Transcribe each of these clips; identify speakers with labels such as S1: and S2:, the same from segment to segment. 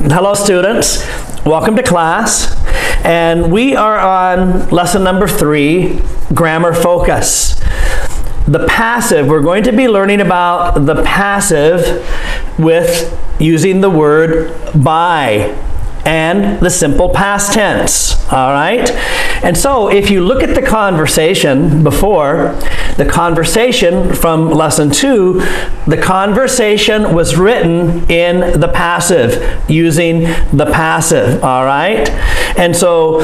S1: Hello students, welcome to class, and we are on lesson number 3, grammar focus. The passive, we're going to be learning about the passive with using the word by and the simple past tense, all right? And so if you look at the conversation before, the conversation from lesson 2, the conversation was written in the passive, using the passive, all right? And so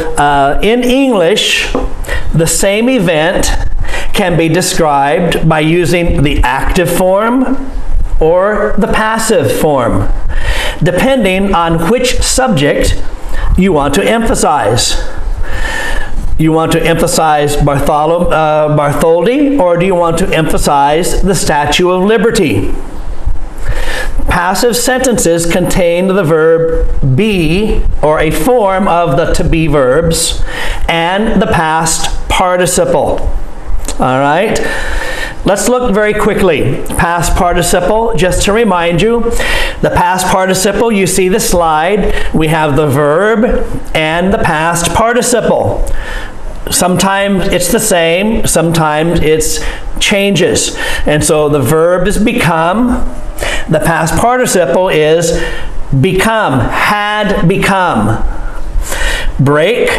S1: in English, the same event can be described by using the active form or the passive form, depending on which subject you want to emphasize. You want to emphasize Bartholdi, or do you want to emphasize the Statue of Liberty? Passive sentences contain the verb be, or a form of the to be verbs, and the past participle. All right? Let's look very quickly. Past participle, just to remind you, the past participle, you see the slide, we have the verb and the past participle. Sometimes it's the same, sometimes it's changes. And so the verb is become, the past participle is become, had become. Break,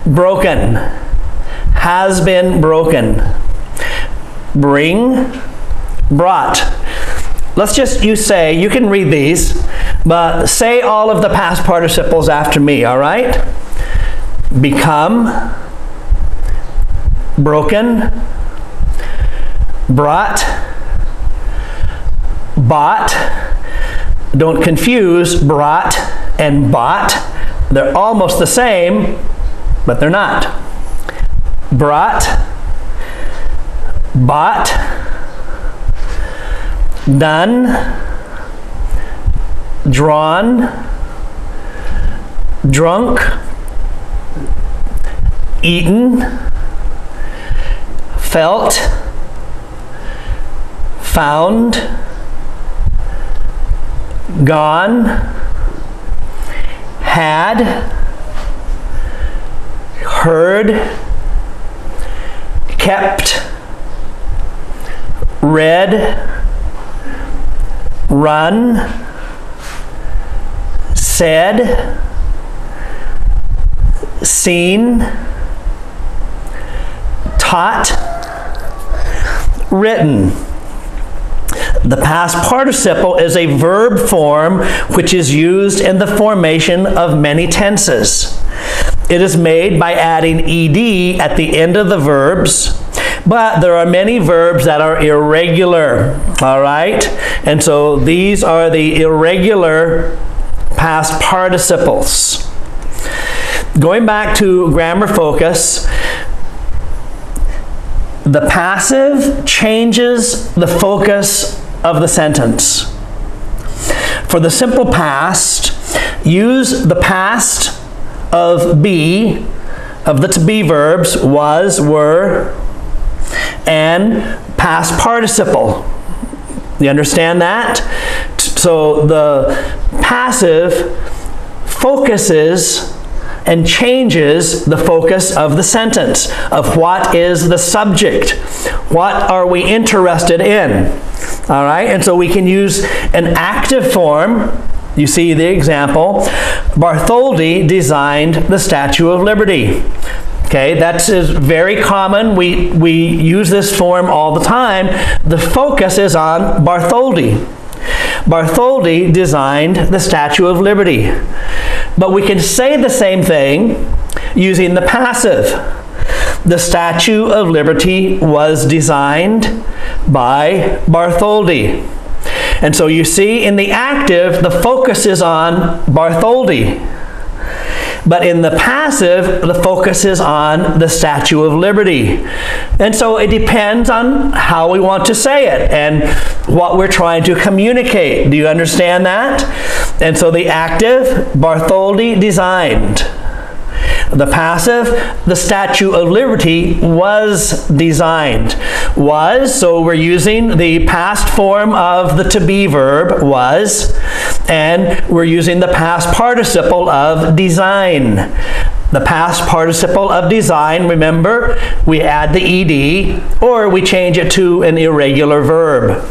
S1: broken, has been broken. Bring, brought. Let's just, you can read these, but say all of the past participles after me, all right? Become, broken, brought, bought. Don't confuse brought and bought. They're almost the same, but they're not. Brought, bought, done, drawn, drunk, eaten, felt, found, gone, had, heard, kept, read, run, said, seen, taught, written. The past participle is a verb form which is used in the formation of many tenses. It is made by adding ed at the end of the verbs, but there are many verbs that are irregular, all right? And so these are the irregular past participles. Going back to grammar focus, the passive changes the focus of the sentence. For the simple past, use the past of be, of the to be verbs, was, were, and past participle. You understand that? So the passive focuses and changes the focus of the sentence, of what is the subject, what are we interested in, all right? And so we can use an active form. You see the example, Bartholdi designed the Statue of Liberty. Okay, that is very common. We use this form all the time. The focus is on Bartholdi. Bartholdi designed the Statue of Liberty. But we can say the same thing using the passive. The Statue of Liberty was designed by Bartholdi. And so you see in the active, the focus is on Bartholdi. But in the passive, the focus is on the Statue of Liberty. And so it depends on how we want to say it and what we're trying to communicate. Do you understand that? And so the active, Bartholdi designed. The passive, the Statue of Liberty was designed. Was, so we're using the past form of the to be verb, was, And we're using the past participle of design. The past participle of design, remember, we add the ed or we change it to an irregular verb.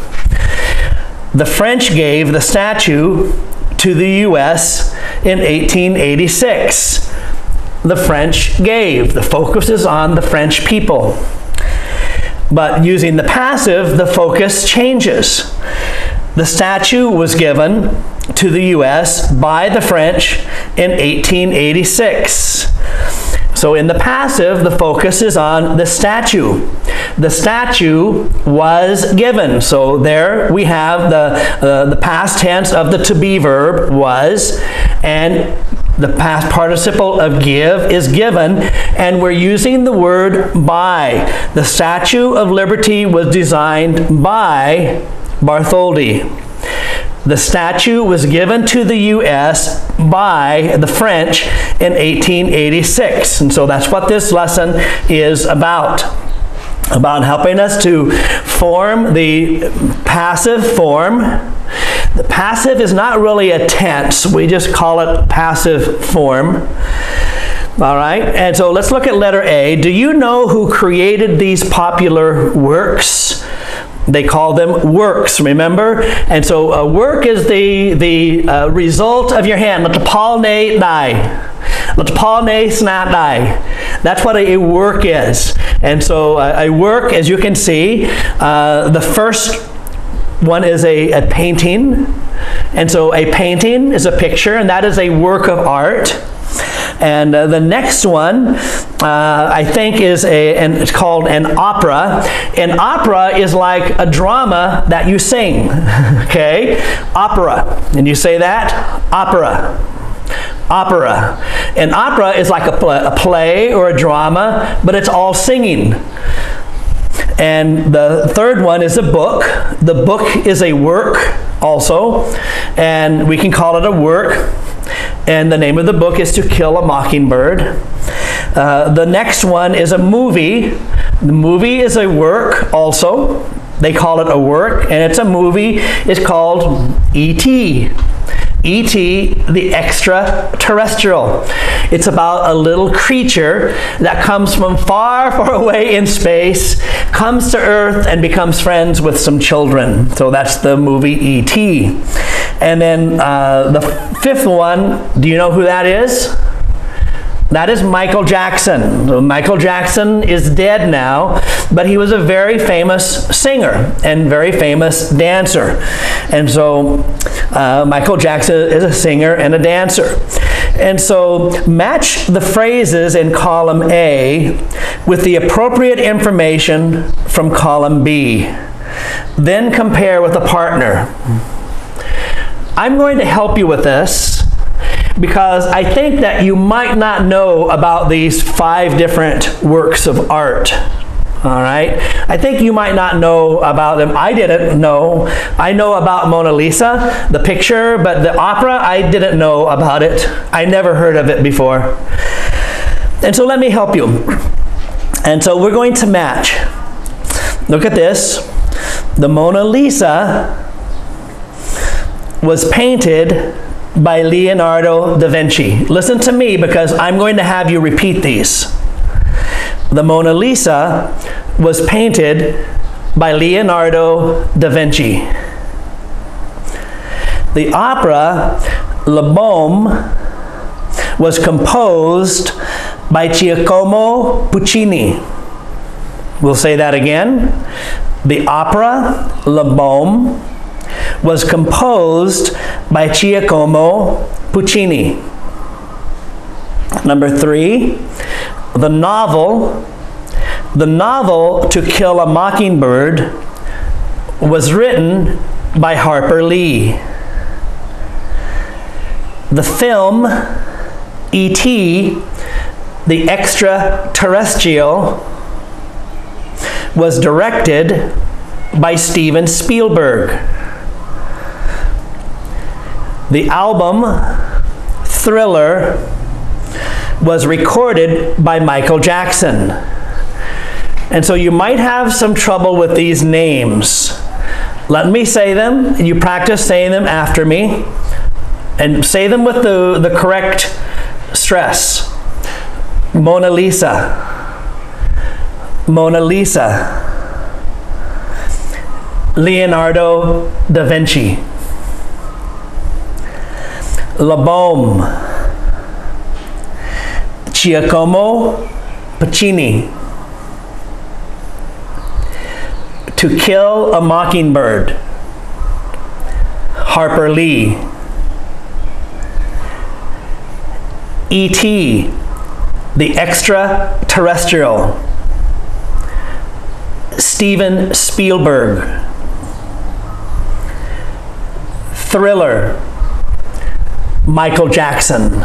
S1: The French gave the statue to the U.S. in 1886. The French gave. The focus is on the French people. But using the passive, the focus changes. The statue was given to the U.S. by the French in 1886. So in the passive, the focus is on the statue. The statue was given. So there we have the past tense of the to be verb, was, and the past participle of give is given, and we're using the word by. The Statue of Liberty was designed by Bartholdi. The statue was given to the U.S. by the French in 1886. And so that's what this lesson is about helping us to form the passive form. The passive is not really a tense. We just call it passive form. All right, and so let's look at letter A. Do you know who created these popular works? They call them works, remember? And so a work is the result of your hand. Letapalne die. Letapalne snat die. That's what a work is. And so a work, as you can see, the first one is a painting. And so a painting is a picture, and that is a work of art. And the next one, I think, is it's called an opera. An opera is like a drama that you sing, okay? Opera. And you say that? Opera. Opera. An opera is like a play or a drama, but it's all singing. And the third one is a book. The book is a work also, and we can call it a work. And the name of the book is To Kill a Mockingbird. The next one is a movie. The movie is a work also. They call it a work, and it's a movie. It's called E.T. E.T. the Extraterrestrial. It's about a little creature that comes from far, far away in space, comes to Earth, and becomes friends with some children. So that's the movie E.T. And then the fifth one, do you know who that is? That is Michael Jackson. Michael Jackson is dead now, but he was a very famous singer and very famous dancer. And so Michael Jackson is a singer and a dancer. And so match the phrases in column A with the appropriate information from column B. Then compare with a partner. I'm going to help you with this because I think that you might not know about these 5 different works of art. All right? I think you might not know about them. I didn't know. I know about Mona Lisa, the picture, but the opera, I didn't know about it. I never heard of it before. And so let me help you. And so we're going to match. Look at this. The Mona Lisa was painted by Leonardo da Vinci. Listen to me because I'm going to have you repeat these. The Mona Lisa was painted by Leonardo da Vinci. The opera La Bohème was composed by Giacomo Puccini. We'll say that again. The opera La Bohème was composed by Giacomo Puccini. Number 3, the novel To Kill a Mockingbird was written by Harper Lee. The film E.T. the Extraterrestrial was directed by Steven Spielberg. The album Thriller was recorded by Michael Jackson. And so you might have some trouble with these names. Let me say them, and you practice saying them after me. And say them with the correct stress. Mona Lisa. Mona Lisa. Leonardo da Vinci. La Bombe. Giacomo Puccini. To Kill a Mockingbird. Harper Lee. E.T. The Extraterrestrial. Steven Spielberg. Thriller. Michael Jackson.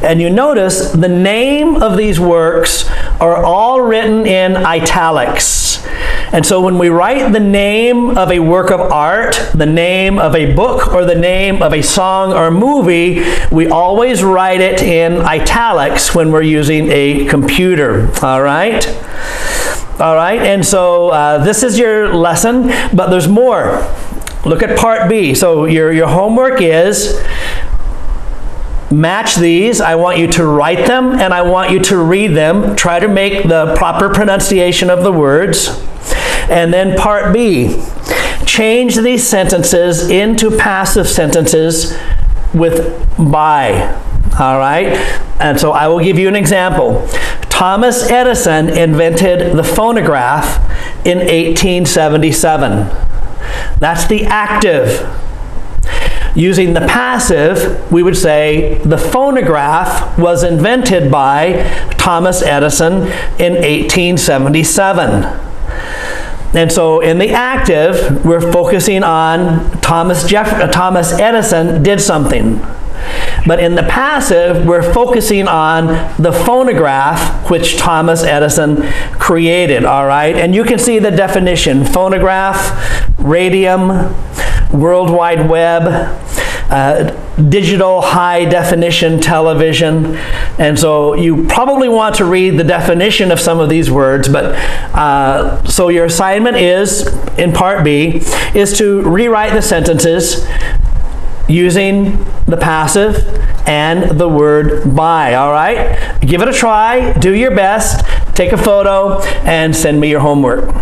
S1: And you notice the name of these works are all written in italics. And so when we write the name of a work of art, the name of a book, or the name of a song or movie, we always write it in italics when we're using a computer. All right? All right, and so this is your lesson, but there's more. Look at part B. So your homework is match these. I want you to write them and I want you to read them. Try to make the proper pronunciation of the words. And then part B, change these sentences into passive sentences with by. All right? And so I will give you an example. Thomas Edison invented the phonograph in 1877. That's the active. Using the passive, we would say the phonograph was invented by Thomas Edison in 1877. And so in the active, we're focusing on Thomas Edison did something. But in the passive, we're focusing on the phonograph which Thomas Edison created, all right? And you can see the definition: phonograph, radium, World Wide Web, digital high definition television. And so you probably want to read the definition of some of these words, but so your assignment is, in part B, is to rewrite the sentences using the passive and the word by, all right? Give it a try, do your best, take a photo, and send me your homework.